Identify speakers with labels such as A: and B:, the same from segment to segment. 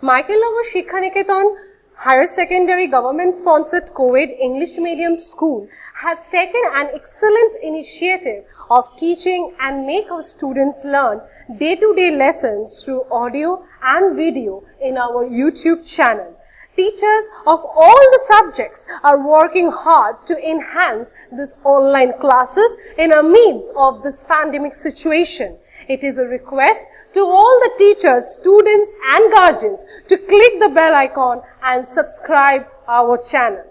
A: Michael Shikha Niketan Higher Secondary Government-sponsored co-ed English medium school has taken an excellent initiative of teaching and make our students learn day-to-day lessons through audio and video in our YouTube channel. Teachers of all the subjects are working hard to enhance these online classes in the midst of this pandemic situation. It is a request to all the teachers, students and guardians to click the bell icon and subscribe our channel.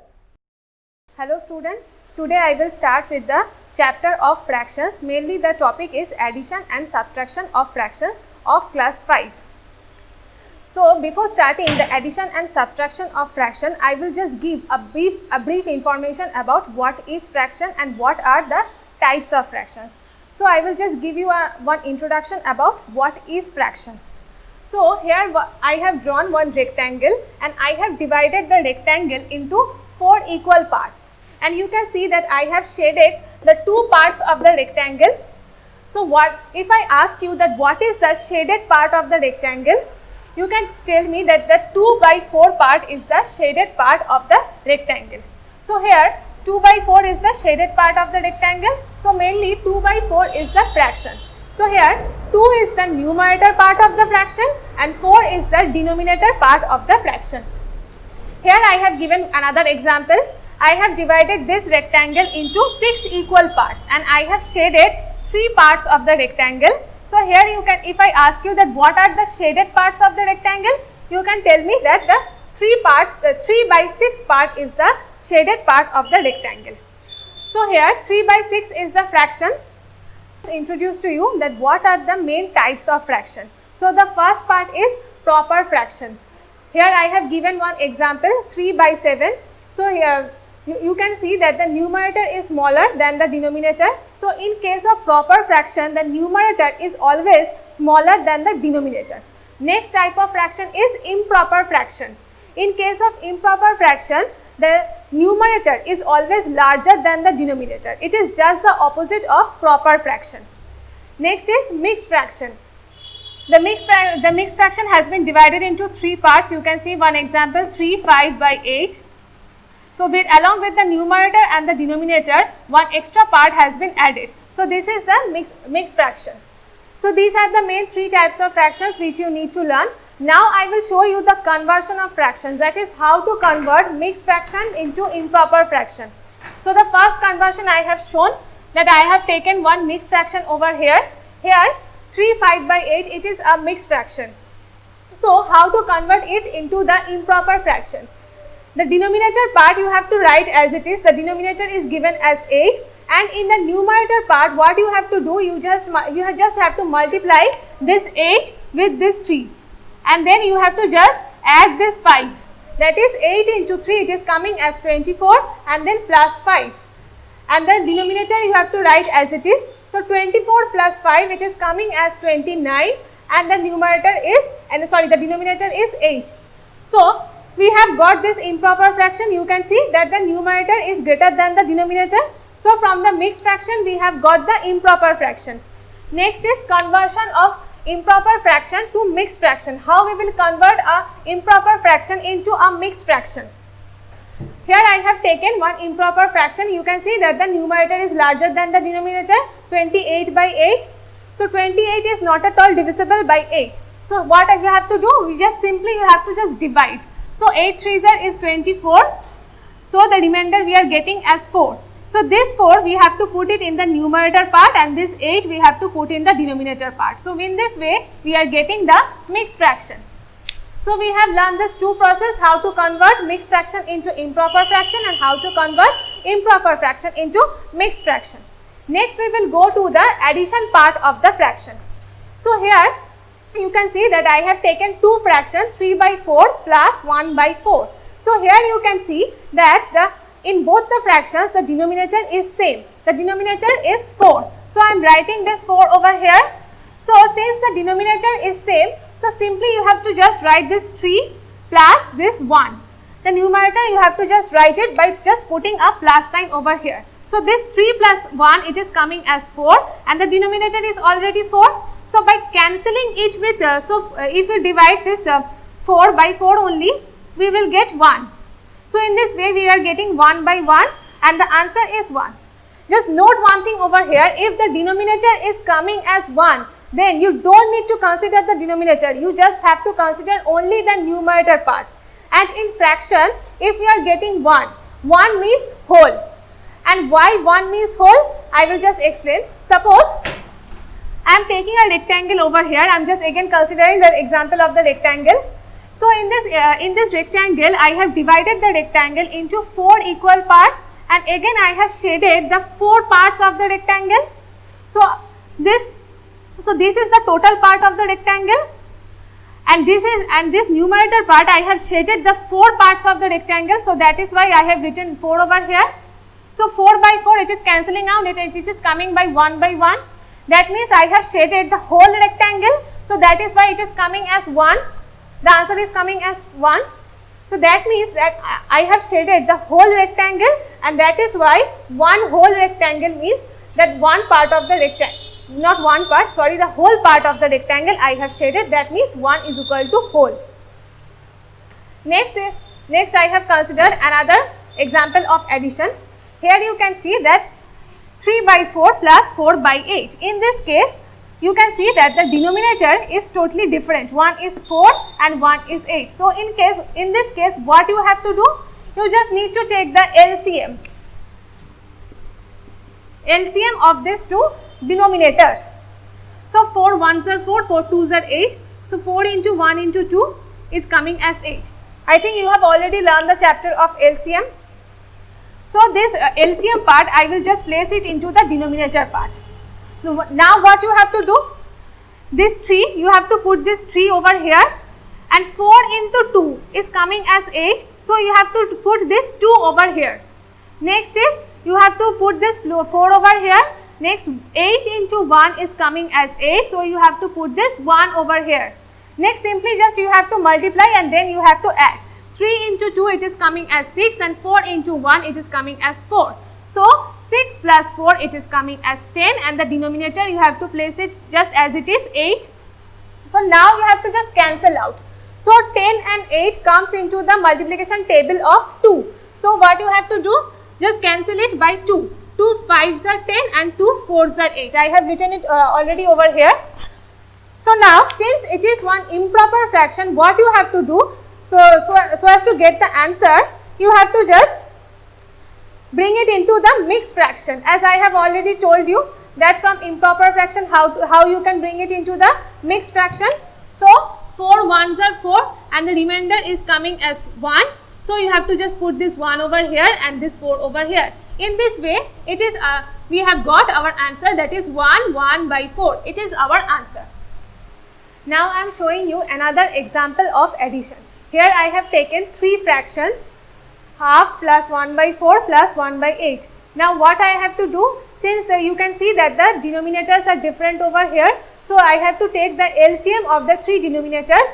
B: Hello students, today I will start with the chapter of fractions. Mainly the topic is addition and subtraction of fractions of class 5. So before starting the addition and subtraction of fraction, I will just give a brief information about what is fraction and what are the types of fractions. So I will just give you one introduction about what is fraction. So here I have drawn one rectangle and I have divided the rectangle into 4 equal parts. And you can see that I have shaded the 2 parts of the rectangle. So what if I ask you that what is the shaded part of the rectangle? You can tell me that the 2 by 4 part is the shaded part of the rectangle. So here 2 by 4 is the shaded part of the rectangle. So mainly 2 by 4 is the fraction. So here 2 is the numerator part of the fraction and 4 is the denominator part of the fraction. Here I have given another example. I have divided this rectangle into 6 equal parts and I have shaded 3 parts of the rectangle. So here you can, if I ask you that what are the shaded parts of the rectangle, you can tell me that the 3 by 6 part is the shaded part of the rectangle. So here 3 by 6 is the fraction. Introduce to you that what are the main types of fraction. So the first part is proper fraction. Here I have given one example, 3 by 7. So here you can see that the numerator is smaller than the denominator. So in case of proper fraction, the numerator is always smaller than the denominator. Next type of fraction is improper fraction. In case of improper fraction, the numerator is always larger than the denominator. It is just the opposite of proper fraction. Next is mixed fraction. The mixed fraction has been divided into 3 parts. You can see one example, 3 5 by 8. So along with the numerator and the denominator, one extra part has been added. So this is the mixed fraction. So these are the main 3 types of fractions which you need to learn. Now I will show you the conversion of fractions, that is how to convert mixed fraction into improper fraction. So the first conversion I have shown that I have taken one mixed fraction over here. Here 3 5 by 8, it is a mixed fraction. So how to convert it into the improper fraction? The denominator part you have to write as it is. The denominator is given as 8 and in the numerator part what you have to do, you just have to multiply this 8 with this 3 and then you have to just add this 5. That is 8 into 3, it is coming as 24 and then plus 5. And the denominator you have to write as it is. So 24 plus 5, it is coming as 29 and the the denominator is 8. So we have got this improper fraction. You can see that the numerator is greater than the denominator. So from the mixed fraction we have got the improper fraction. Next is conversion of improper fraction to mixed fraction. How we will convert a improper fraction into a mixed fraction? Here I have taken one improper fraction. You can see that the numerator is larger than the denominator, 28 by 8. So 28 is not at all divisible by 8. So what you have to do? You have to just divide. So 8 3s is 24. So the remainder we are getting as 4. So this 4 we have to put it in the numerator part and this 8 we have to put in the denominator part. So in this way we are getting the mixed fraction. So we have learned this 2 process, how to convert mixed fraction into improper fraction and how to convert improper fraction into mixed fraction. Next we will go to the addition part of the fraction. So here you can see that I have taken 2 fractions, 3 by 4 plus 1 by 4. So here you can see that in both the fractions the denominator is same. The denominator is 4. So I am writing this 4 over here. So since the denominator is same, so simply you have to just write this 3 plus this 1. The numerator you have to just write it by just putting a plus sign over here. So this 3 plus 1, it is coming as 4 and the denominator is already 4. So by cancelling it with, if you divide this 4 by 4 only, we will get 1. So in this way we are getting 1 by 1 and the answer is 1. Just note one thing over here, if the denominator is coming as 1, then you don't need to consider the denominator, you just have to consider only the numerator part. And in fraction, if we are getting 1, 1 means whole. And why 1 means whole? I will just explain. Suppose I am taking a rectangle over here, I am just again considering the example of the rectangle. So in this rectangle, I have divided the rectangle into 4 equal parts, and again I have shaded the 4 parts of the rectangle. So this is the total part of the rectangle, and this numerator part I have shaded the 4 parts of the rectangle. So that is why I have written 4 over here. So 4 by 4, it is cancelling out, it is coming by 1 by 1. That means I have shaded the whole rectangle. So that is why it is coming as 1. The answer is coming as 1. So that means that I have shaded the whole rectangle, and that is why one whole rectangle means that one part of the rectangle, not one part, sorry, the whole part of the rectangle I have shaded. That means 1 is equal to whole. Next I have considered another example of addition. Here you can see that 3 by 4 plus 4 by 8. In this case, you can see that the denominator is totally different. One is 4 and one is 8. So in this case, what you have to do? You just need to take the LCM of these two denominators. So 4 1s are 4, 4 2s are 8. So 4 into 1 into 2 is coming as 8. I think you have already learned the chapter of LCM. So this LCM part, I will just place it into the denominator part. Now what you have to do? This 3, you have to put this 3 over here, and 4 into 2 is coming as 8. So you have to put this 2 over here. Next is, you have to put this 4 over here. Next, 8 into 1 is coming as 8. So you have to put this 1 over here. Next, simply just you have to multiply and then you have to add. 3 into 2, it is coming as 6, and 4 into 1, it is coming as 4. So 6 plus 4, it is coming as 10, and the denominator you have to place it just as it is, 8. So now you have to just cancel out. So 10 and 8 comes into the multiplication table of 2. So what you have to do? Just cancel it by 2. 2 5s are 10 and 2 4s are 8. I have written it already over here. So now, since it is one improper fraction, what you have to do? So as to get the answer, you have to just bring it into the mixed fraction. As I have already told you that from improper fraction how you can bring it into the mixed fraction. So 4 1s are 4 and the remainder is coming as 1. So you have to just put this 1 over here and this 4 over here. In this way, it is we have got our answer, that is 1 by 4. It is our answer. Now I am showing you another example of addition. Here I have taken 3 fractions, half plus 1 by 4 plus 1 by 8. Now what I have to do, since you can see that the denominators are different over here, so I have to take the LCM of the 3 denominators,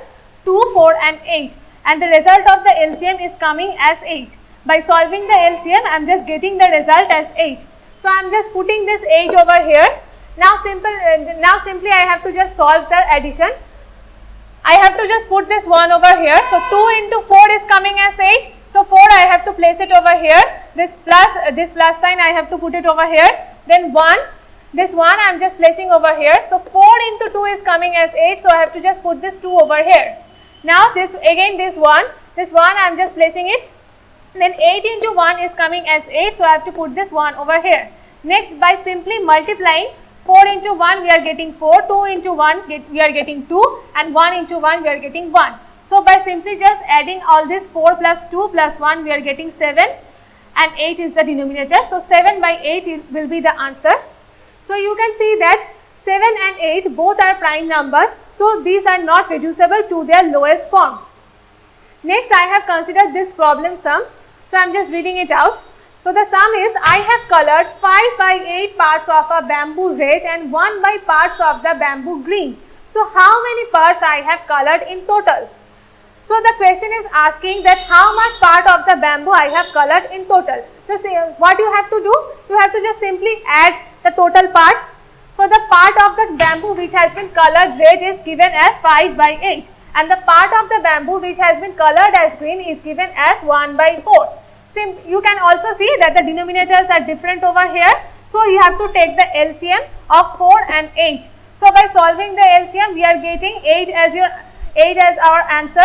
B: 2, 4 and 8, and the result of the LCM is coming as 8. By solving the LCM, I am just getting the result as 8. So I am just putting this 8 over here. Now simply I have to just solve the addition. I have to just put this 1 over here. So 2 into 4 is coming as 8. So 4 I have to place it over here. This plus sign I have to put it over here. Then 1. This 1 I am just placing over here. So 4 into 2 is coming as 8. So I have to just put this 2 over here. Now this 1 I am just placing it. Then 8 into 1 is coming as 8. So I have to put this 1 over here. Next, by simply multiplying, 4 into 1 we are getting 4, 2 into 1 we are getting 2, and 1 into 1 we are getting 1. So by simply just adding all this 4 plus 2 plus 1 we are getting 7, and 8 is the denominator. So 7 by 8 will be the answer. So you can see that 7 and 8 both are prime numbers. So these are not reducible to their lowest form. Next I have considered this problem sum. So I am just reading it out. So the sum is, I have colored 5 by 8 parts of a bamboo red and 1 by parts of the bamboo green. So how many parts I have colored in total? So the question is asking that how much part of the bamboo I have colored in total. So what you have to do? You have to just simply add the total parts. So the part of the bamboo which has been colored red is given as 5 by 8. and the part of the bamboo which has been colored as green is given as 1 by 4. You can also see that the denominators are different over here. So you have to take the LCM of 4 and 8. So by solving the LCM, we are getting 8 as our answer.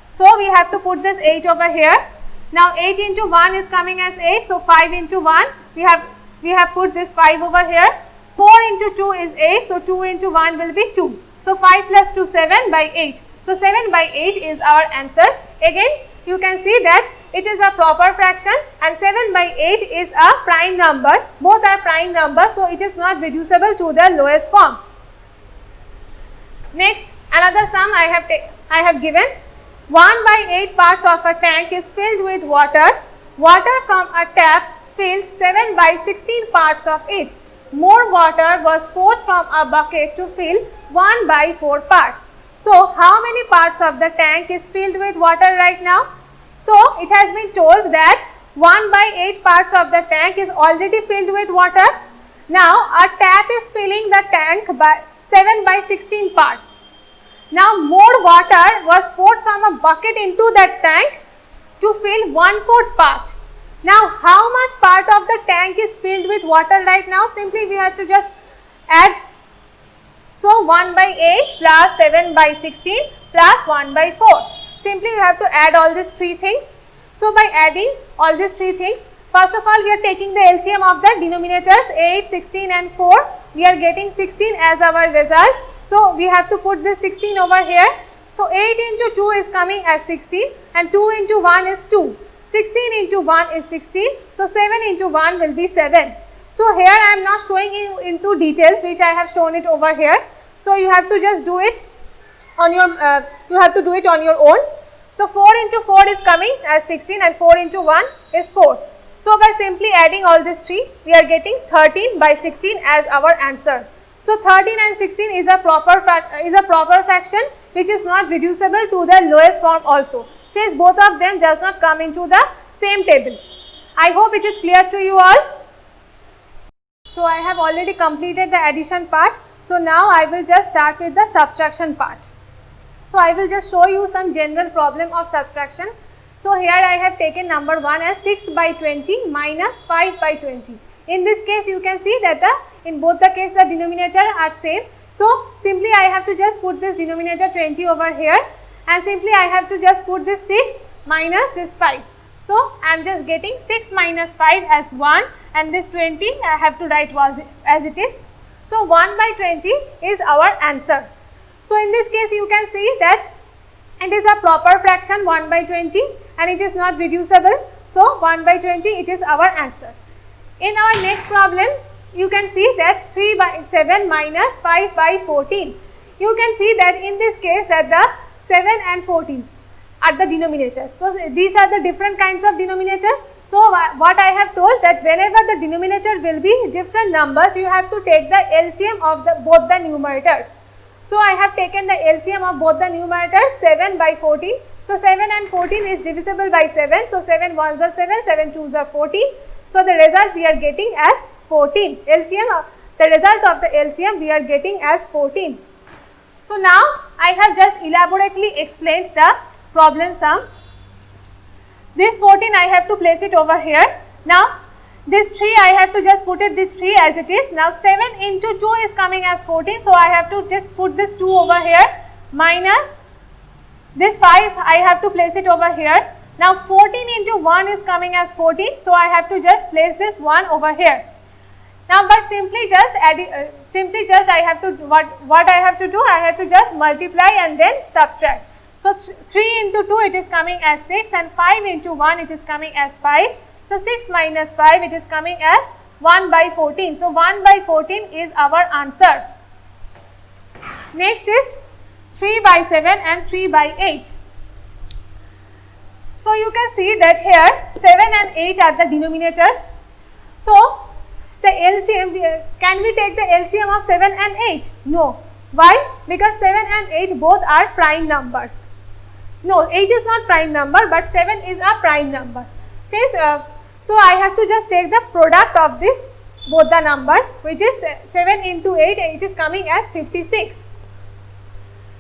B: So we have to put this 8 over here. Now 8 into 1 is coming as 8. So 5 into 1, we have put this 5 over here. 4 into 2 is 8. So 2 into 1 will be 2. So 5 plus 2, 7 by 8. So 7 by 8 is our answer. Again, you can see that it is a proper fraction and 7 by 8 is a prime number. Both are prime numbers, so it is not reducible to the lowest form. Next, another sum I have given. 1 by 8 parts of a tank is filled with water. Water from a tap filled 7 by 16 parts of it. More water was poured from a bucket to fill 1 by 4 parts. So, how many parts of the tank is filled with water right now? So, it has been told that 1 by 8 parts of the tank is already filled with water. Now, a tap is filling the tank by 7 by 16 parts. Now, more water was poured from a bucket into that tank to fill 1/4 part. Now, how much part of the tank is filled with water right now? Simply we have to just add. So, 1 by 8 plus 7 by 16 plus 1 by 4. Simply you have to add all these three things. So, by adding all these three things, first of all we are taking the LCM of the denominators 8, 16 and 4. We are getting 16 as our result. So, we have to put this 16 over here. So, 8 into 2 is coming as 16 and 2 into 1 is 2. 16 into 1 is 16. So, 7 into 1 will be 7. So, here I am not showing you into details which I have shown it over here. So, you have to just do it on your own. So, 4 into 4 is coming as 16 and 4 into 1 is 4. So, by simply adding all these three, we are getting 13 by 16 as our answer. So, 13 and 16 is a proper fraction which is not reducible to the lowest form also, since both of them does not come into the same table. I hope it is clear to you all. So, I have already completed the addition part. So, now I will just start with the subtraction part. So, I will just show you some general problem of subtraction. So, here I have taken number 1 as 6 by 20 minus 5 by 20. In this case, you can see that in both the case the denominator are same. So, simply I have to just put this denominator 20 over here and simply I have to just put this 6 minus this 5. So, I am just getting 6 minus 5 as 1 and this 20 I have to write as it is. So, 1 by 20 is our answer. So, in this case you can see that it is a proper fraction 1 by 20 and it is not reducible. So, 1 by 20 it is our answer. In our next problem, you can see that 3 by 7 minus 5 by 14. You can see that in this case that the 7 and 14 are the denominators. So, these are the different kinds of denominators. So, what I have told that whenever the denominator will be different numbers, you have to take the LCM of both the numerators. So, I have taken the LCM of both the numerators 7 by 14. So, 7 and 14 is divisible by 7. So, 7 ones are 7, 7 twos are 14. So, the result we are getting as 14. The result of the LCM we are getting as 14. So, now I have just elaborately explained the problem sum. This 14 I have to place it over here. Now, this 3 I have to just put it this 3 as it is. Now, 7 into 2 is coming as 14. So, I have to just put this 2 over here minus this 5 I have to place it over here. Now, 14 into 1 is coming as 14. So, I have to just place this 1 over here. Now, by simply just I have to what I have to do, I have to just multiply and then subtract. So, 3 into 2 it is coming as 6 and 5 into 1 it is coming as 5. So, 6 minus 5 it is coming as 1 by 14. So, 1 by 14 is our answer. Next is 3 by 7 and 3 by 8. So, you can see that here 7 and 8 are the denominators. So, the LCM, can we take the LCM of 7 and 8? No. Why? Because 7 and 8 both are prime numbers. No, 8 is not prime number, but 7 is a prime number. So, I have to just take the product of this both the numbers, which is 7 into 8, it is coming as 56.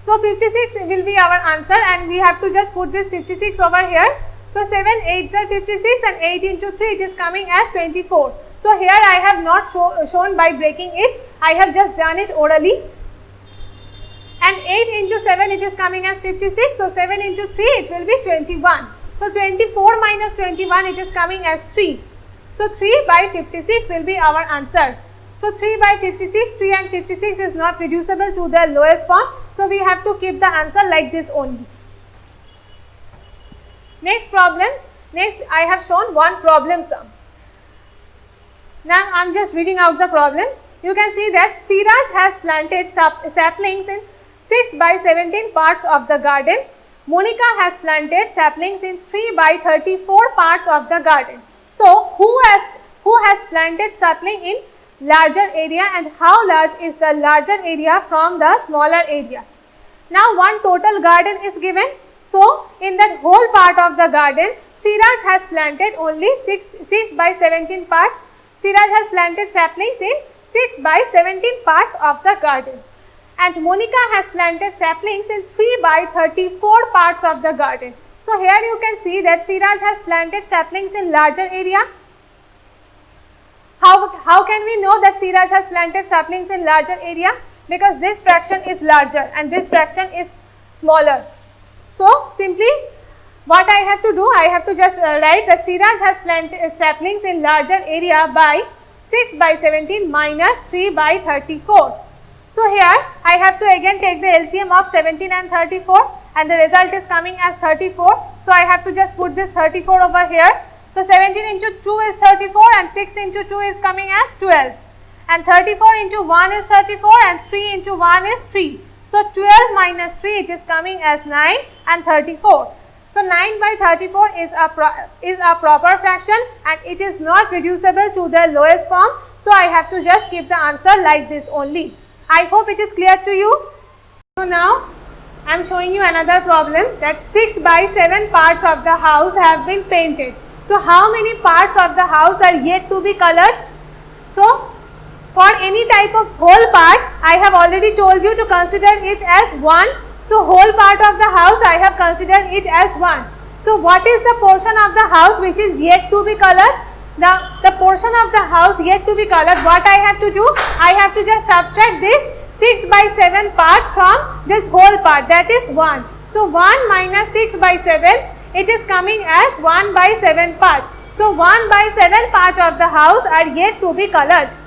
B: So 56 will be our answer, and we have to just put this 56 over here. So 7 8s are 56, and 8 into 3 it is coming as 24. So here I have not shown by breaking it, I have just done it orally. And 8 into 7 it is coming as 56, so 7 into 3 it will be 21. So 24 minus 21 it is coming as 3. So 3 by 56 will be our answer. So 3 by 56, 3 and 56 is not reducible to the lowest form, so we have to keep the answer like this only. Next problem, next I have shown one problem sum. Now I am just reading out the problem. You can see that Siraj has planted saplings in 6 by 17 parts of the garden. Monica has planted saplings in 3 by 34 parts of the garden. So who has planted sapling in larger area, and how large is the larger area from the smaller area? Now one total garden is given. So in that whole part of the garden, Siraj has planted only 6 by 17 parts. Siraj has planted saplings in 6 by 17 parts of the garden, and Monica has planted saplings in 3 by 34 parts of the garden. So here you can see that Siraj has planted saplings in larger area. How can we know that Siraj has planted saplings in larger area? Because this fraction is larger and this fraction is smaller. So simply what I have to do, I have to just write that Siraj has planted saplings in larger area by 6 by 17 minus 3 by 34. So here I have to again take the LCM of 17 and 34, and the result is coming as 34. So I have to just put this 34 over here. So 17 into 2 is 34, and 6 into 2 is coming as 12, and 34 into 1 is 34, and 3 into 1 is 3. So 12 minus 3 it is coming as 9 and 34. So 9 by 34 is a proper fraction, and it is not reducible to the lowest form. So I have to just keep the answer like this only. I hope it is clear to you. So now I am showing you another problem, that 6 by 7 parts of the house have been painted. So how many parts of the house are yet to be colored? So for any type of whole part, I have already told you to consider it as 1. So whole part of the house I have considered it as 1. So what is the portion of the house which is yet to be colored? The portion of the house yet to be colored, what I have to do? I have to just subtract this 6 by 7 part from this whole part, that is 1. So 1 minus 6 by 7, it is coming as 1 by 7 part. So 1 by 7 part of the house are yet to be colored.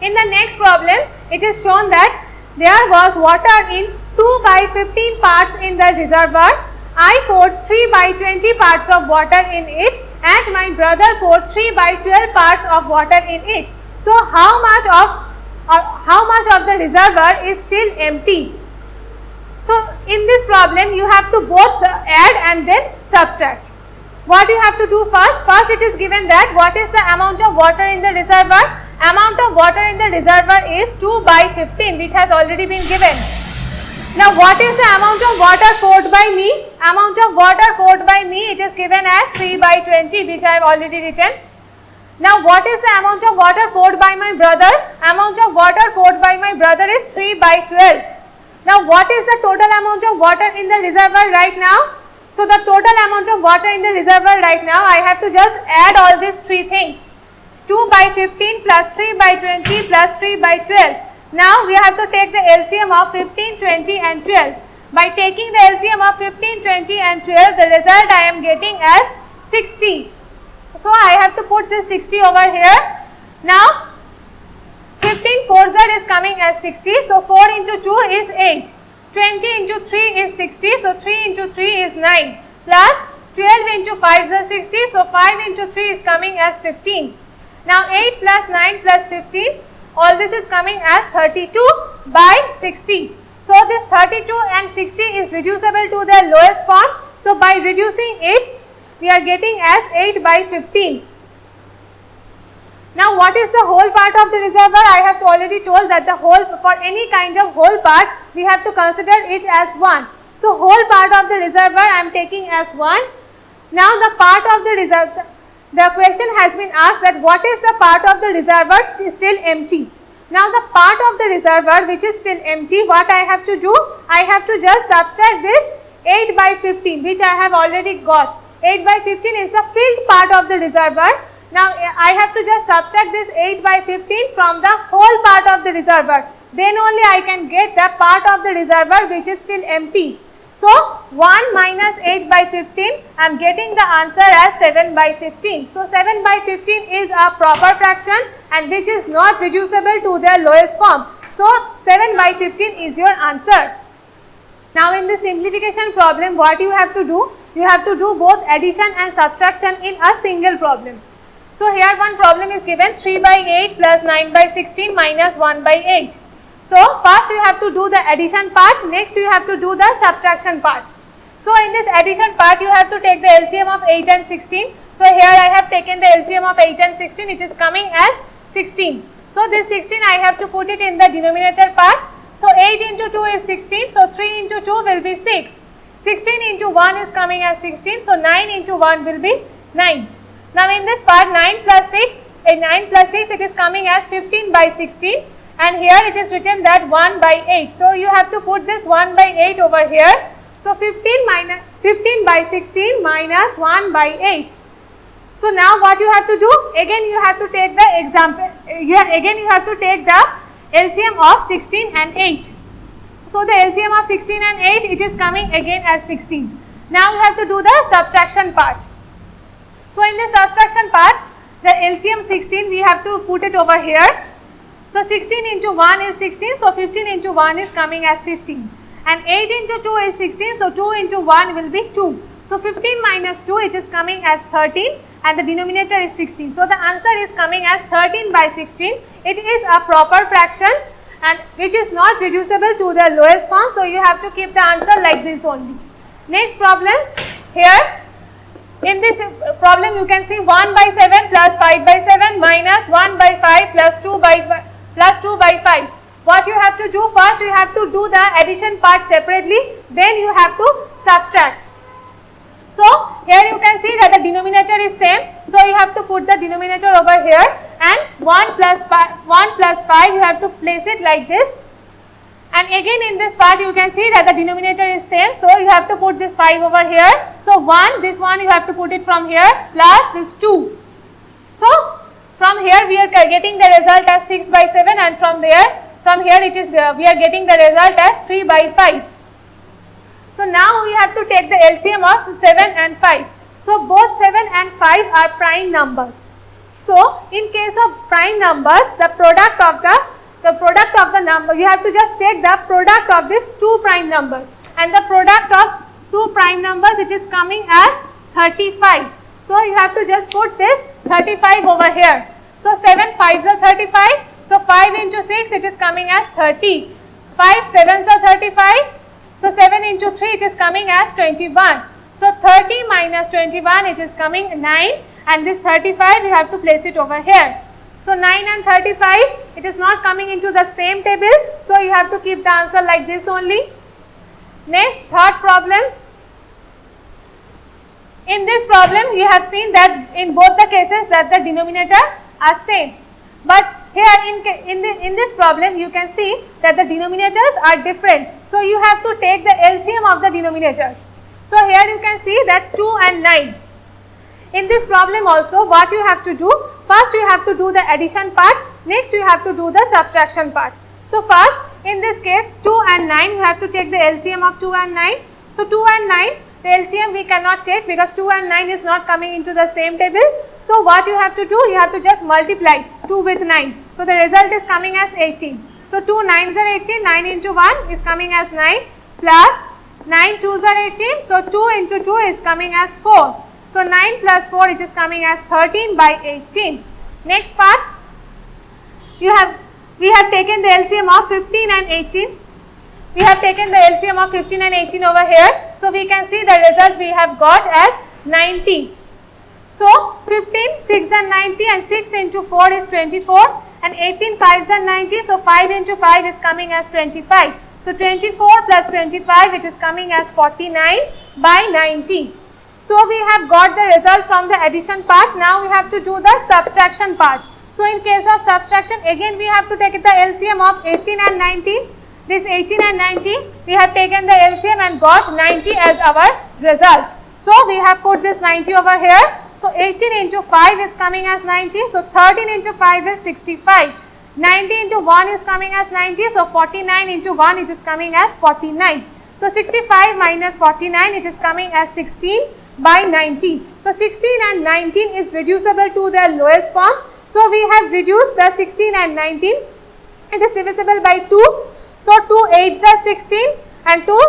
B: In the next problem, it is shown that there was water in 2 by 15 parts in the reservoir. I poured 3 by 20 parts of water in it, and my brother poured 3 by 12 parts of water in it. So how much of the reservoir is still empty? So in this problem you have to both add and then subtract. What you have to do first? First it is given that what is the amount of water in the reservoir? Amount of water in the reservoir is 2 by 15, which has already been given. Now what is the amount of water poured by me? Amount of water poured by me, it is given as 3 by 20, which I have already written. Now what is the amount of water poured by my brother? Amount of water poured by my brother is 3 by 12. Now what is the total amount of water in the reservoir right now? So the total amount of water in the reservoir right now, I have to just add all these three things. 2 by 15 plus 3 by 20 plus 3 by 12. Now we have to take the LCM of 15, 20 and 12. By taking the LCM of 15, 20 and 12, the result I am getting as 60. So I have to put this 60 over here. Now 15 4z is coming as 60. So 4 into 2 is 8. 20 into 3 is 60. So 3 into 3 is 9. Plus 12 into 5 is 60. So 5 into 3 is coming as 15. Now 8 plus 9 plus 15. All this is coming as 32 by 60. So this 32 and 60 is reducible to the lowest form. So by reducing it, we are getting as 8 by 15. Now what is the whole part of the reservoir? I have already told that the whole, for any kind of whole part, we have to consider it as 1. So whole part of the reservoir I am taking as 1. Now the part of the reservoir, the question has been asked that what is the part of the reservoir is still empty. Now the part of the reservoir which is still empty, what I have to do? I have to just subtract this 8 by 15 which I have already got. 8 by 15 is the filled part of the reservoir. Now I have to just subtract this 8 by 15 from the whole part of the reservoir. Then only I can get the part of the reservoir which is still empty. So 1 minus 8 by 15, I am getting the answer as 7 by 15. So 7 by 15 is a proper fraction and which is not reducible to their lowest form. So 7 by 15 is your answer. Now in the simplification problem, what you have to do? You have to do both addition and subtraction in a single problem. So here one problem is given 3 by 8 plus 9 by 16 minus 1 by 8. So first you have to do the addition part, next you have to do the subtraction part. So in this addition part you have to take the LCM of 8 and 16. So here I have taken the LCM of 8 and 16, it is coming as 16. So this 16 I have to put it in the denominator part. So 8 into 2 is 16, so 3 into 2 will be 6. 16 into 1 is coming as 16, so 9 into 1 will be 9. Now in this part 9 plus 6 it is coming as 15 by 16. And here it is written that 1 by 8. So you have to put this 1 by 8 over here. So 15 by 16 minus 1 by 8. So now what you have to do? Again you have to take the example. Again you have to take the LCM of 16 and 8. So the LCM of 16 and 8 it is coming again as 16. Now you have to do the subtraction part. So in the subtraction part, the LCM 16 we have to put it over here. So 16 into 1 is 16, so 15 into 1 is coming as 15. And 8 into 2 is 16, so 2 into 1 will be 2. So 15 minus 2 it is coming as 13 and the denominator is 16. So the answer is coming as 13 by 16. It is a proper fraction and which is not reducible to the lowest form. So you have to keep the answer like this only. Next problem, here in this problem you can see 1 by 7 plus 5 by 7 minus 1 by 5 plus 2 by 5. What you have to do? First you have to do the addition part separately, then you have to subtract. So here you can see that the denominator is same, so you have to put the denominator over here and 1 plus 5 you have to place it like this. And again in this part you can see that the denominator is same, so you have to put this 5 over here. So 1, this one you have to put it from here plus this 2. So from here we are getting the result as 6 by 7 and from here it is we are getting the result as 3 by 5. So now we have to take the LCM of 7 and 5. So both 7 and 5 are prime numbers. So in case of prime numbers, the product of the number, you have to just take the product of these two prime numbers, and the product of two prime numbers it is coming as 35. So you have to just put this 35 over here. So 7 5s are 35. So 5 into 6 it is coming as 30. 5 7s are 35. So 7 into 3 it is coming as 21. So 30 minus 21 it is coming 9, and this 35 you have to place it over here. So 9 and 35 it is not coming into the same table, so you have to keep the answer like this only. Next, third problem. In this problem you have seen that in both the cases that the denominator are same, but here in this problem you can see that the denominators are different, so you have to take the LCM of the denominators. So here you can see that 2 and 9. In this problem also what you have to do? First you have to do the addition part, next you have to do the subtraction part. So first in this case 2 and 9 you have to take the LCM of 2 and 9. So 2 and 9 the LCM we cannot take because 2 and 9 is not coming into the same table. So what you have to do? You have to just multiply 2 with 9. So the result is coming as 18. So 2 9s are 18, 9 into 1 is coming as 9 plus 9 2s are 18. So 2 into 2 is coming as 4. So 9 plus 4 it is coming as 13 by 18. Next part, we have taken the LCM of 15 and 18. We have taken the LCM of 15 and 18 over here. So we can see the result we have got as 90. So 15, 6 and 90, and 6 into 4 is 24, and 18 5s are 90. So 5 into 5 is coming as 25. So 24 plus 25 it is coming as 49 by 90. So we have got the result from the addition part. Now we have to do the subtraction part. So in case of subtraction, again we have to take the LCM of 18 and 19. This 18 and 19, we have taken the LCM and got 90 as our result. So we have put this 90 over here. So 18 into 5 is coming as 90. So 13 into 5 is 65. 90 into 1 is coming as 90. So 49 into 1 it is coming as 49. So 65 minus 49 it is coming as 16 by 90. So 16 and 19 is reducible to their lowest form. So we have reduced the 16 and 19. It is divisible by 2. So 2 8s are 16 and 2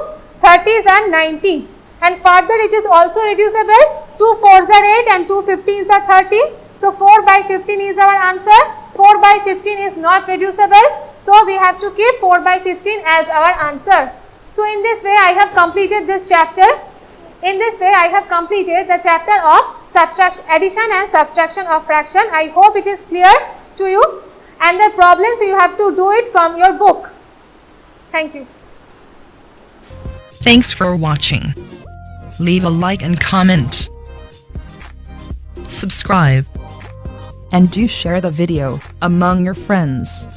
B: 30s are 90. And further it is also reducible. 2 4s are 8 and 2 15s are 30. So 4 by 15 is our answer. 4 by 15 is not reducible. So we have to keep 4 by 15 as our answer. So in this way I have completed this chapter. In this way I have completed the chapter of subtraction, addition and subtraction of fraction. I hope it is clear to you. And the problems you have to do it from your book. Thank you.
C: Thanks for watching. Leave a like and comment. Subscribe. And do share the video among your friends.